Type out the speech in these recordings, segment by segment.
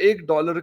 $1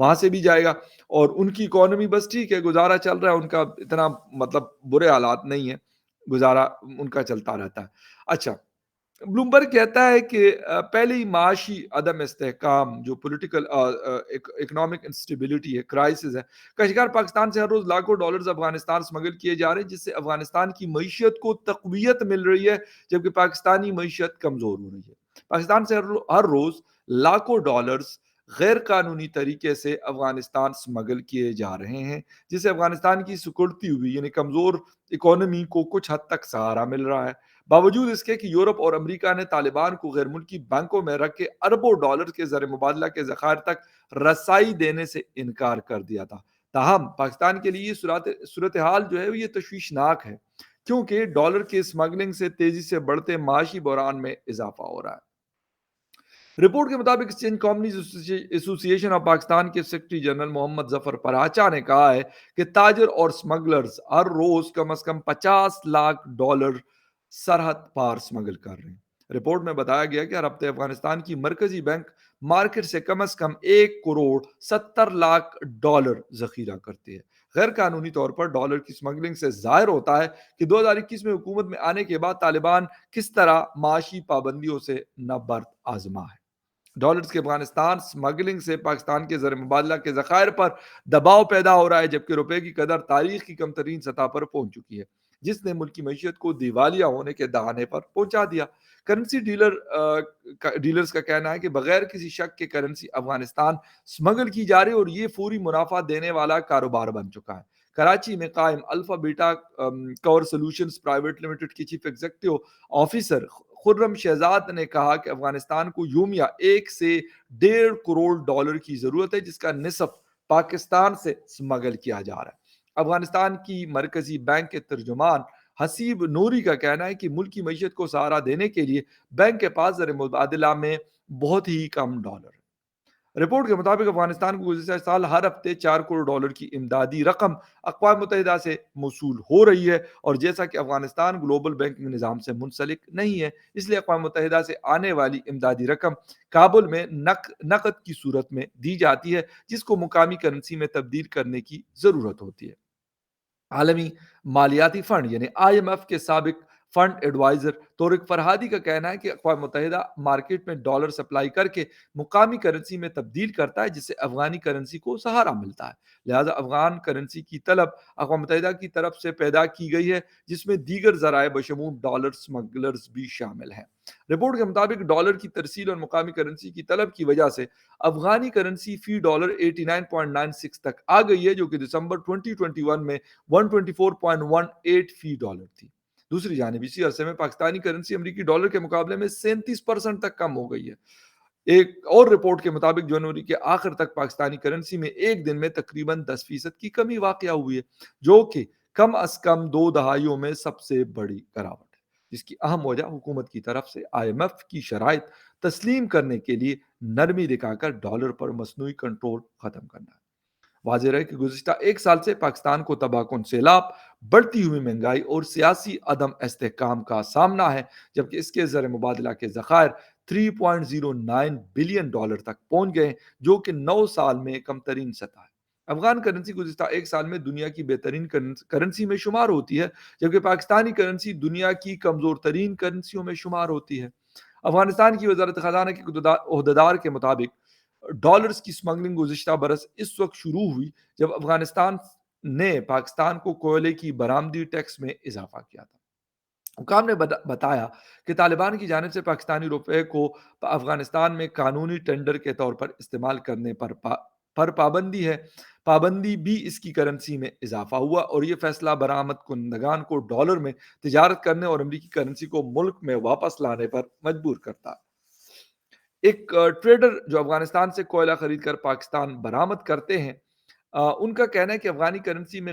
وہاں سے بھی جائے گا، اور ان کی اکانومی بس ٹھیک ہے، گزارا چل رہا ہے ان کا، اتنا مطلب برے حالات نہیں ہیں، گزارا ان کا چلتا رہتا ہے۔ اچھا، بلومبرگ کہتا ہے کہ پہلے ہی معاشی عدم استحکام، جو پولیٹیکل اکنامک انسٹیبلٹی ہے، کرائسس ہے، کا شکار پاکستان سے ہر روز لاکھوں ڈالرز افغانستان اسمگل کیے جا رہے ہیں، جس سے افغانستان کی معیشت کو تقویت مل رہی ہے، جبکہ پاکستانی معیشت کمزور ہو رہی ہے۔ پاکستان سے ہر روز لاکھوں ڈالرز غیر قانونی طریقے سے افغانستان اسمگل کیے جا رہے ہیں، جس سے افغانستان کی سکڑتی ہوئی یعنی کمزور اکانومی کو کچھ حد تک سہارا مل رہا ہے، باوجود اس کے کہ یورپ اور امریکہ نے طالبان کو غیر ملکی بینکوں میں رکھ کے اربوں ڈالر کے زر مبادلہ کے ذخائر تک رسائی دینے سے انکار کر دیا تھا۔ تاہم پاکستان کے لیے یہ صورتحال جو ہے یہ تشویشناک ہے، کیونکہ ڈالر کی اسمگلنگ سے تیزی سے بڑھتے معاشی بحران میں اضافہ ہو رہا ہے۔ رپورٹ کے مطابق ایکسچینج کمپنیز ایسوسی ایشن آف پاکستان کے سیکرٹری جنرل محمد ظفر پراچا نے کہا ہے کہ تاجر اور سمگلرز ہر روز کم از کم 50 لاکھ ڈالر سرحد پار سمگل کر رہے ہیں۔ رپورٹ میں بتایا گیا کہ ہر ہفتے افغانستان کی مرکزی بینک مارکیٹ سے کم از کم 1 کروڑ 70 لاکھ ڈالر ذخیرہ کرتی ہے۔ غیر قانونی طور پر ڈالر کی سمگلنگ سے ظاہر ہوتا ہے کہ 2021 میں حکومت میں آنے کے بعد طالبان کس طرح معاشی پابندیوں سے نبرد آزما ہے۔ ڈالرز کے افغانستان سمگلنگ سے پاکستان کے زر مبادلہ کے ذخائر پر دباؤ پیدا ہو رہا ہے، جبکہ روپے کی قدر تاریخ کی کم ترین سطح پر پہنچ چکی ہے، جس نے ملک کی معیشت کو دیوالیہ ہونے کے دہانے پر پہنچا دیا۔ کرنسی ڈیلرز کا کہنا ہے کہ بغیر کسی شک کے کرنسی افغانستان سمگل کی جا رہی ہے اور یہ فوری منافع دینے والا کاروبار بن چکا ہے۔ کراچی میں قائم الفا بیٹا کور سولوشنز پرائیویٹ لمیٹڈ کی چیف ایگزیکٹو آفیسر خرم شہزاد نے کہا کہ افغانستان کو یومیہ 1 سے 1.5 کروڑ ڈالر کی ضرورت ہے، جس کا نصف پاکستان سے سمگل کیا جا رہا ہے۔ افغانستان کی مرکزی بینک کے ترجمان حسیب نوری کا کہنا ہے کہ ملک کی معیشت کو سہارا دینے کے لیے بینک کے پاس زر مبادلہ میں بہت ہی کم ڈالر ہے۔ رپورٹ کے مطابق افغانستان کو گزشتہ سال ہر ہفتے 4 کروڑ ڈالر کی امدادی رقم اقوام متحدہ سے موصول ہو رہی ہے، اور جیسا کہ افغانستان گلوبل بینکنگ نظام سے منسلک نہیں ہے، اس لیے اقوام متحدہ سے آنے والی امدادی رقم کابل میں نقد کی صورت میں دی جاتی ہے، جس کو مقامی کرنسی میں تبدیل کرنے کی ضرورت ہوتی ہے۔ عالمی مالیاتی فنڈ یعنی آئی ایم ایف کے سابق فنڈ ایڈوائزر طارق فرہادی کا کہنا ہے کہ اقوام متحدہ مارکیٹ میں ڈالر سپلائی کر کے مقامی کرنسی میں تبدیل کرتا ہے، جس سے افغانی کرنسی کو سہارا ملتا ہے۔ لہذا افغان کرنسی کی طلب اقوام متحدہ کی طرف سے پیدا کی گئی ہے، جس میں دیگر ذرائع بشمول ڈالر سمگلرز بھی شامل ہیں۔ رپورٹ کے مطابق ڈالر کی ترسیل اور مقامی کرنسی کی طلب کی وجہ سے افغانی کرنسی فی ڈالر 89.96 تک آ گئی ہے، جو کہ دسمبر 2021 میں 124.18 فی ڈالر تھی۔ دوسری جانب اسی عرصے میں پاکستانی کرنسی امریکی ڈالر کے مقابلے میں 37% تک کم ہو گئی ہے۔ ایک اور رپورٹ کے مطابق جنوری کے آخر تک پاکستانی کرنسی میں ایک دن میں تقریباً 10% کی کمی واقع ہوئی ہے، جو کہ کم از کم 2 دہائیوں میں سب سے بڑی گراوٹ ہے، جس کی اہم وجہ حکومت کی طرف سے آئی ایم ایف کی شرائط تسلیم کرنے کے لیے نرمی دکھا کر ڈالر پر مصنوعی کنٹرول ختم کرنا ہے۔ واضح ہے کہ گزشتہ ایک سال سے پاکستان کو تباہ کن سیلاب، بڑھتی ہوئی مہنگائی اور سیاسی عدم استحکام کا سامنا ہے، جبکہ اس کے زر مبادلہ کے ذخائر 3.09 بلین ڈالر تک پہنچ گئے، جو کہ 9 سال میں کم ترین سطح ہے۔ افغان کرنسی گزشتہ ایک سال میں دنیا کی بہترین کرنسی میں شمار ہوتی ہے، جبکہ پاکستانی کرنسی دنیا کی کمزور ترین کرنسیوں میں شمار ہوتی ہے۔ افغانستان کی وزارت خزانہ کے عہدیدار کے مطابق ڈالرز کی سمگلنگ گزشتہ برس اس وقت شروع ہوئی جب افغانستان نے پاکستان کو کوئلے کی برآمدی ٹیکس میں اضافہ کیا تھا۔ حکام نے بتایا کہ طالبان کی جانب سے پاکستانی روپے کو افغانستان میں قانونی ٹینڈر کے طور پر استعمال کرنے پر پابندی ہے۔ پابندی بھی اس کی کرنسی میں اضافہ ہوا، اور یہ فیصلہ برآمد کنندگان کو ڈالر میں تجارت کرنے اور امریکی کرنسی کو ملک میں واپس لانے پر مجبور کرتا ہے۔ ایک ٹریڈر جو افغانستان سے کوئلہ خرید کر پاکستان برآمد کرتے ہیں، ان کا کہنا ہے کہ افغانی کرنسی میں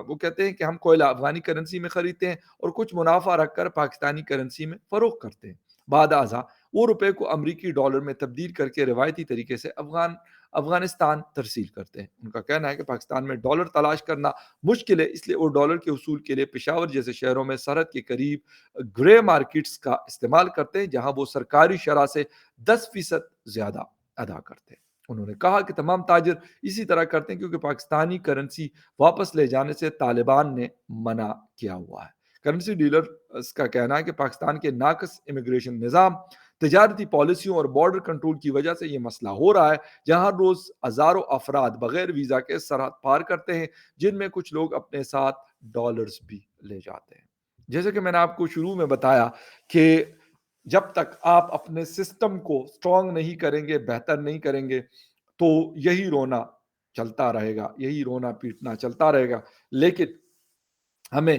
وہ کہتے ہیں کہ ہم کوئلہ افغانی کرنسی میں خریدتے ہیں اور کچھ منافع رکھ کر پاکستانی کرنسی میں فروخت کرتے ہیں۔ بعد ازاں وہ روپے کو امریکی ڈالر میں تبدیل کر کے روایتی طریقے سے افغانستان ترسیل کرتے ہیں۔ ان کا کہنا ہے کہ پاکستان میں ڈالر تلاش کرنا مشکل ہے، اس لیے وہ ڈالر کے حصول کے لیے پشاور جیسے شہروں میں سرحد کے قریب گرے مارکیٹس کا استعمال کرتے ہیں، جہاں وہ سرکاری شرح سے 10% زیادہ ادا کرتے ہیں۔ انہوں نے کہا کہ تمام تاجر اسی طرح کرتے ہیں کیونکہ پاکستانی کرنسی واپس لے جانے سے طالبان نے منع کیا ہوا ہے۔ کرنسی ڈیلرز کا کہنا ہے کہ پاکستان کے ناقص امیگریشن نظام، تجارتی پالیسیوں اور بارڈر کنٹرول کی وجہ سے یہ مسئلہ ہو رہا ہے، جہاں روز ہزاروں افراد بغیر ویزا کے سرحد پار کرتے ہیں، جن میں کچھ لوگ اپنے ساتھ ڈالرز بھی لے جاتے ہیں۔ جیسے کہ میں نے آپ کو شروع میں بتایا کہ جب تک آپ اپنے سسٹم کو اسٹرانگ نہیں کریں گے، بہتر نہیں کریں گے، تو یہی رونا چلتا رہے گا، یہی رونا پیٹنا چلتا رہے گا۔ لیکن ہمیں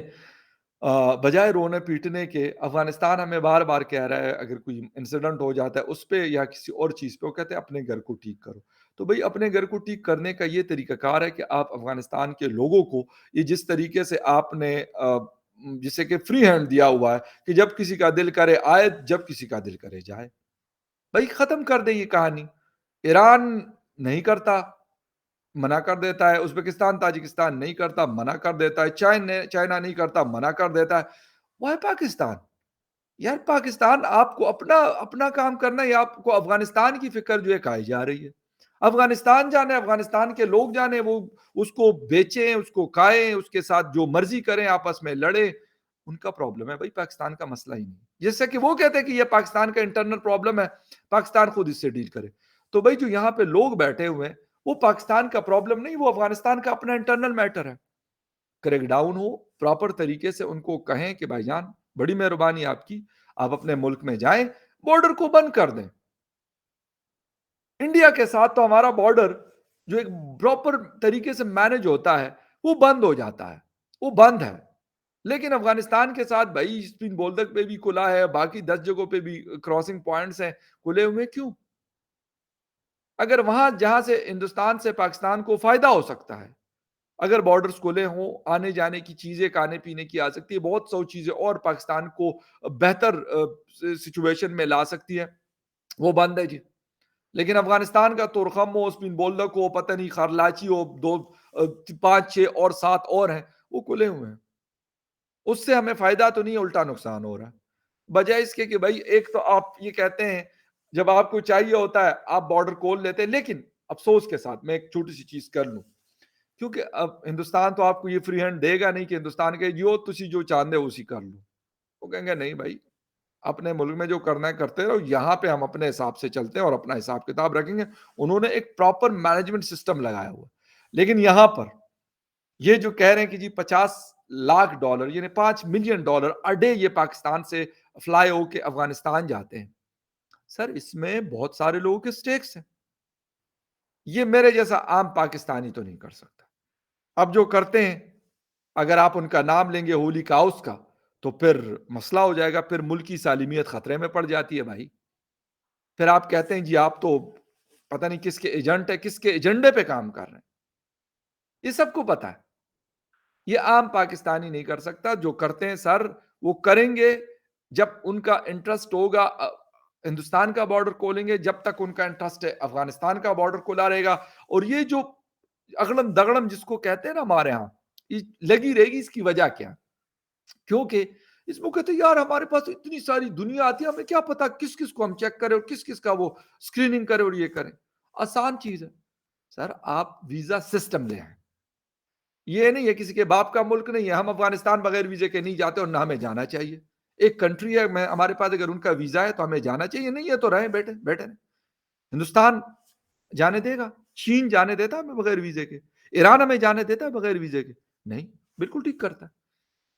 بجائے رونے پیٹنے کے، افغانستان ہمیں بار بار کہہ رہا ہے اگر کوئی انسیڈنٹ ہو جاتا ہے اس پہ یا کسی اور چیز پہ، وہ کہتے ہیں اپنے گھر کو ٹھیک کرو۔ تو بھئی اپنے گھر کو ٹھیک کرنے کا یہ طریقہ کار ہے کہ آپ افغانستان کے لوگوں کو یہ جس طریقے سے آپ نے جسے کہ فری ہینڈ دیا ہوا ہے کہ جب کسی کا دل کرے آئے، جب کسی کا دل کرے جائے، بھائی ختم کر دے یہ کہانی۔ ایران نہیں کرتا، منع کر دیتا ہے، ازبکستان تاجکستان نہیں کرتا، منع کر دیتا ہے، چائنا نہیں کرتا، منع کر دیتا ہے۔ وائی پاکستان؟ یار پاکستان آپ کو اپنا اپنا کام کرنا ہے یا آپ کو افغانستان کی فکر جو ہے کھائی جا رہی ہے؟ افغانستان جانے، افغانستان کے لوگ جانے، وہ اس کو بیچیں، اس کو کھائیں، اس کے ساتھ جو مرضی کریں، آپس میں لڑیں، ان کا پرابلم ہے بھائی، پاکستان کا مسئلہ ہی نہیں۔ جیسے کہ وہ کہتے ہیں کہ یہ پاکستان کا انٹرنل پرابلم ہے، پاکستان خود اس سے ڈیل کرے۔ تو بھائی جو یہاں پہ لوگ بیٹھے ہوئے ہیں وہ پاکستان کا پرابلم نہیں، وہ افغانستان کا اپنا انٹرنل میٹر ہے۔ کریک ڈاؤن ہو پراپر طریقے سے، ان کو کہیں کہ بھائی جان بڑی مہربانی آپ کی، آپ اپنے ملک میں جائیں، بارڈر کو بند کر دیں۔ انڈیا کے ساتھ تو ہمارا بارڈر جو ایک پراپر طریقے سے مینج ہوتا ہے وہ بند ہو جاتا ہے، وہ بند ہے۔ لیکن افغانستان کے ساتھ بھائی اسپین بولدک پہ بھی کھلا ہے، باقی 10 جگہوں پہ بھی کراسنگ پوائنٹس ہیں کھلے ہوئے، کیوں؟ اگر وہاں جہاں سے ہندوستان سے پاکستان کو فائدہ ہو سکتا ہے، اگر بارڈرز کھلے ہوں، آنے جانے کی چیزیں، کھانے پینے کی آ سکتی ہے، بہت سو چیزیں اور پاکستان کو بہتر سچویشن میں لا سکتی ہے، وہ بند ہے جی۔ لیکن افغانستان کا تورخم ہو، اسپین بولدک ہو، پتہ نہیں خارلاچی ہو، دو 5 6 اور 7 اور ہیں، وہ کھلے ہوئے ہیں۔ اس سے ہمیں فائدہ تو نہیں، الٹا نقصان ہو رہا ہے۔ بجائے اس کے کہ بھائی ایک تو آپ یہ کہتے ہیں جب آپ کو چاہیے ہوتا ہے آپ بارڈر کھول لیتے ہیں، لیکن افسوس کے ساتھ میں ایک چھوٹی سی چیز کر لوں، کیونکہ اب ہندوستان تو آپ کو یہ فری ہینڈ دے گا نہیں کہ ہندوستان کے جو تسی جو چاندے اسی کر لو۔ وہ کہیں گے نہیں بھائی، اپنے ملک میں جو کرنا ہے کرتے رہو، یہاں پہ ہم اپنے حساب سے چلتے ہیں اور اپنا حساب کتاب رکھیں گے۔ انہوں نے ایک پراپر مینجمنٹ سسٹم لگایا ہوا، لیکن یہاں پر یہ جو کہہ رہے ہیں کہ جی $50 لاکھ یعنی $5 ملین اے ڈے یہ پاکستان سے فلائی ہو کے افغانستان جاتے ہیں، سر اس میں بہت سارے لوگوں کے سٹیکس ہیں۔ یہ میرے جیسا عام پاکستانی تو نہیں کر سکتا۔ اب جو کرتے ہیں، اگر آپ ان کا نام لیں گے ہولی کاؤس کا، تو پھر مسئلہ ہو جائے گا، پھر ملک کی سالمیت خطرے میں پڑ جاتی ہے بھائی۔ پھر آپ کہتے ہیں جی آپ تو پتہ نہیں کس کے ایجنٹ ہے، کس کے ایجنڈے پہ کام کر رہے ہیں، یہ سب کو پتا ہے۔ یہ عام پاکستانی نہیں کر سکتا۔ جو کرتے ہیں سر وہ کریں گے جب ان کا انٹرسٹ ہوگا ہندوستان کا بارڈر کھولیں گے، جب تک ان کا انٹرسٹ ہے افغانستان کا بارڈر کھلا رہے گا۔ اور یہ جو اگڑم دگڑم جس کو کہتے ہیں نا ہمارے ہاں، یہ لگی رہے گی۔ اس کی وجہ کیا؟ کیونکہ اس میں کہتے ہیں یار ہمارے پاس اتنی ساری دنیا آتی ہے، ہمیں کیا پتا کس کس کو ہم چیک کریں اور کس کس کا وہ اسکریننگ کریں اور یہ کریں۔ آسان چیز ہے سر، آپ ویزا سسٹم لے آئیں۔ یہ نہیں ہے کسی کے باپ کا ملک نہیں ہے، ہم افغانستان بغیر ویزے کے نہیں جاتے اور نہ ہمیں جانا چاہیے۔ ایک کنٹری ہے، ہمارے پاس اگر ان کا ویزا ہے تو ہمیں جانا چاہیے، نہیں ہے تو رہیں بیٹھے بیٹھے رہیں۔ ہندوستان جانے دے گا؟ چین جانے دیتا ہمیں بغیر ویزے کے؟ ایران ہمیں جانے دیتا ہے بغیر ویزے کے؟ نہیں، بالکل ٹھیک کرتا ہے۔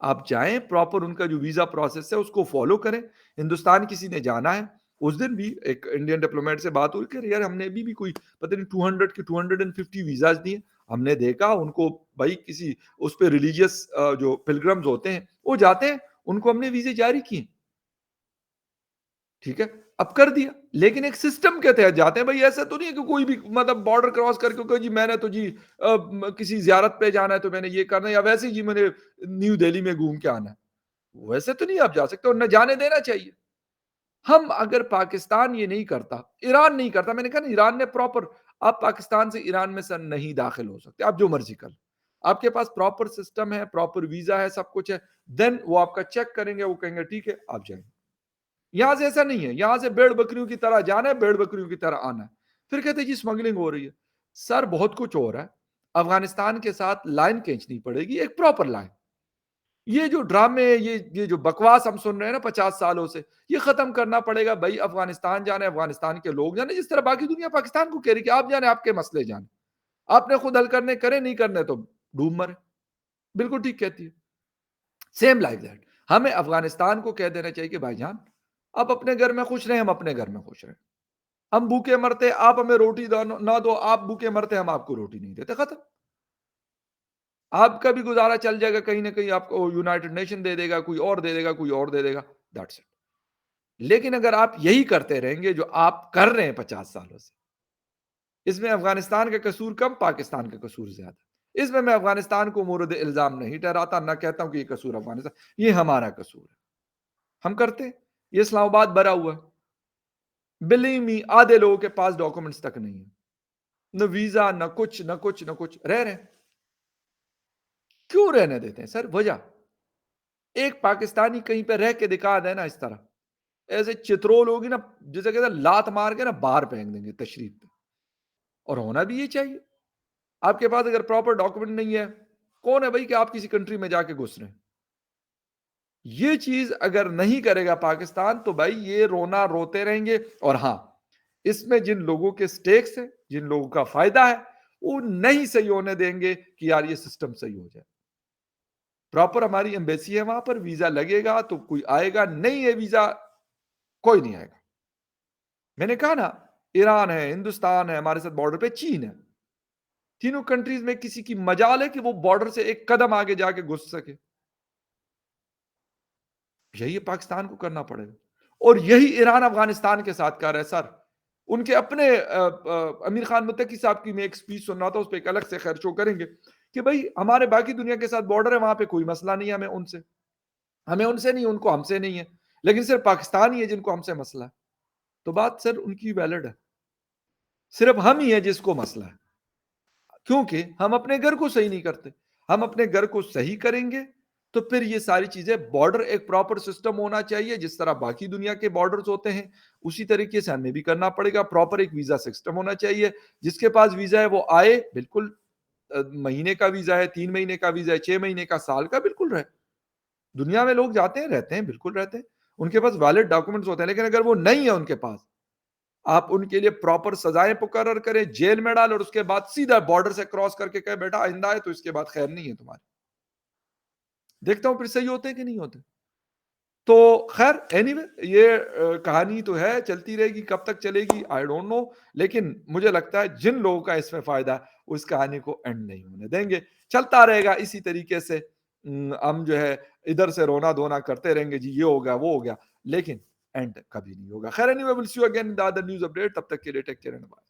آپ جائیں، پراپر ان کا جو ویزا پروسیس ہے اس کو فالو کریں۔ ہندوستان کسی نے جانا ہے، اس دن بھی ایک انڈین ڈپلومیٹ سے بات ہوئی کہ یار ہم نے بھی کوئی پتہ نہیں 200 کے 250 ویزاز دیے۔ ہم نے دیکھا ان کو بھائی کسی اس پہ ریلیجیس جو پلگرمز ہوتے ہیں وہ جاتے ہیں، ان کو ہم نے ویزے جاری کیے، ٹھیک ہے، اب کر دیا، لیکن ایک سسٹم کے تحت جاتے ہیں۔ بھائی ایسا تو نہیں ہے کہ کوئی بھی مطلب بارڈر کراس کر کے کہ جی میں نے تو جی کسی زیارت پہ جانا ہے تو میں نے یہ کرنا ہے، یا ویسے جی میں نے نیو دہلی میں گھوم کے آنا ہے، ویسے تو نہیں آپ جا سکتے اور نہ جانے دینا چاہیے۔ ہم اگر پاکستان یہ نہیں کرتا، ایران نہیں کرتا، میں نے کہا نا ایران نے پراپر، آپ پاکستان سے ایران میں سر نہیں داخل ہو سکتے، آپ جو مرضی کر، آپ کے پاس پراپر سسٹم ہے، پراپر ویزا ہے، سب کچھ ہے، دین وہ آپ کا چیک کریں گے، وہ کہیں گے ٹھیک ہے آپ جائیں۔ یہاں سے ایسا نہیں ہے، یہاں سے بھیڑ بکریوں کی طرح جانا ہے، بھیڑ بکریوں کی طرح آنا ہے۔ پھر کہتے ہیں جی اسمگلنگ ہو رہی ہے. سر بہت کچھ ہو رہا ہے. افغانستان کے ساتھ لائن کھینچنی پڑے گی, ایک پراپر لائن. یہ جو ڈرامے, یہ جو بکواس ہم سن رہے ہیں نا 50 سالوں سے, یہ ختم کرنا پڑے گا بھائی. افغانستان جانے, افغانستان کے لوگ جانے, جس طرح باقی دنیا پاکستان کو کہہ رہی کہ آپ جانے, آپ کے مسئلے جانے, آپ نے خود حل کرنے, کرے نہیں کرنے تو ڈوب مرے. بالکل ٹھیک کہتی ہے. Same like that. ہمیں افغانستان کو کہہ دینا چاہیے کہ بھائی جان آپ اپنے گھر میں خوش رہیں, ہم اپنے گھر میں خوش رہیں. ہم بھوکے مرتے, آپ ہمیں روٹی نہ دو, آپ بھوکے مرتے, ہم آپ کو روٹی نہیں دیتے, ختم. آپ کا بھی گزارا چل جائے گا کہیں نہ کہیں, آپ کو یونائٹڈ نیشن دے دے گا, کوئی اور دے دے گا, کوئی اور دے دے گا, دیٹس اٹ. لیکن اگر آپ یہی کرتے رہیں گے جو آپ کر رہے ہیں 50 سالوں سے, اس میں افغانستان کا قصور کم, پاکستان کا قصور زیادہ. اس میں افغانستان کو مورد الزام نہیں ٹھہراتا, نہ کہتا ہوں کہ یہ قصور افغانستان, یہ ہمارا قصور ہے, ہم کرتے ہیں. یہ اسلام آباد بھرا ہوا ہے, بلیو می, آدھے لوگوں کے پاس ڈاکومنٹس تک نہیں ہے, نہ ویزا, نہ کچھ نہ کچھ نہ کچھ, رہ رہے ہیں. کیوں رہنے دیتے ہیں سر؟ وجہ, ایک پاکستانی کہیں پہ رہ کے دکھا دے نا اس طرح, ایسے چترول ہوگی نا, جسے کہتے ہیں لات مار کے نا باہر پھینک دیں گے تشریف پہ. اور ہونا بھی یہ چاہیے. آپ کے پاس اگر پراپر ڈاکومنٹ نہیں ہے, کون ہے بھائی کہ آپ کسی کنٹری میں جا کے گھس رہے ہیں؟ یہ چیز اگر نہیں کرے گا پاکستان تو بھائی یہ رونا روتے رہیں گے. اور ہاں, اس میں جن لوگوں کے سٹیکس ہیں, جن لوگوں کا فائدہ ہے, وہ نہیں صحیح ہونے دیں گے کہ یار یہ سسٹم صحیح ہو جائے. پراپر ہماری ایمبیسی ہے وہاں پر, ویزا لگے گا تو کوئی آئے گا, نہیں ہے ویزا کوئی نہیں آئے گا. میں نے کہا نا, ایران ہے, ہندوستان ہے, ہمارے ساتھ بارڈر پہ چین ہے, تینوں کنٹریز میں کسی کی مجال ہے کہ وہ بارڈر سے ایک قدم آگے جا کے گھس سکے؟ یہی پاکستان کو کرنا پڑے گا. اور یہی ایران افغانستان کے ساتھ کر رہا ہے سر. ان کے اپنے امیر خان متقی صاحب کی میں ایک سپیچ سن رہا تھا, اس پہ ایک الگ سے خیر شو کریں گے کہ بھائی ہمارے باقی دنیا کے ساتھ بارڈر ہے, وہاں پہ کوئی مسئلہ نہیں ہے, ہمیں ان سے نہیں, ان کو ہم سے نہیں ہے, لیکن صرف پاکستان ہی ہے جن کو ہم سے مسئلہ ہے. تو بات سر ان کی ویلڈ ہے, صرف ہم ہی ہیں جس کو مسئلہ ہے, کیونکہ ہم اپنے گھر کو صحیح نہیں کرتے. ہم اپنے گھر کو صحیح کریں گے تو پھر یہ ساری چیزیں, بارڈر ایک پراپر سسٹم ہونا چاہیے, جس طرح باقی دنیا کے بارڈرز ہوتے ہیں اسی طریقے سے ہمیں بھی کرنا پڑے گا. پراپر ایک ویزا سسٹم ہونا چاہیے, جس کے پاس ویزا ہے وہ آئے, بالکل مہینے کا ویزا ہے, 3 مہینے کا ویزا ہے, 6 مہینے کا, سال کا, بالکل رہے. دنیا میں لوگ جاتے ہیں, رہتے ہیں, بالکل رہتے ہیں, ان کے پاس ویلڈ ڈاکومنٹس ہوتے ہیں. لیکن اگر وہ نہیں ہے ان کے پاس, آپ ان کے لیے پراپر سزائیں مقرر کریں, جیل میں ڈال, اور اس کے بعد سیدھا بارڈر سے کراس کر کے کہے بیٹا آئندہ ہے تو اس کے بعد خیر نہیں ہے تمہاری. دیکھتا ہوں پھر صحیح ہوتے ہیں کہ نہیں ہوتے. تو خیر اینی وے, یہ کہانی تو ہے, چلتی رہے گی, کب تک چلے گی آئی ڈونٹ نو. لیکن مجھے لگتا ہے جن لوگوں کا اس میں فائدہ ہے اس کہانی کو اینڈ نہیں ہونے دیں گے, چلتا رہے گا اسی طریقے سے. ہم جو ہے ادھر سے رونا دھونا کرتے رہیں گے, جی یہ ہو گیا وہ ہو گیا, لیکن اینڈ کبھی نہیں ہوگا. خیر anyway, will see you again in the other news update. تب تک کے لیے ٹیک کیئر اینڈ بائے.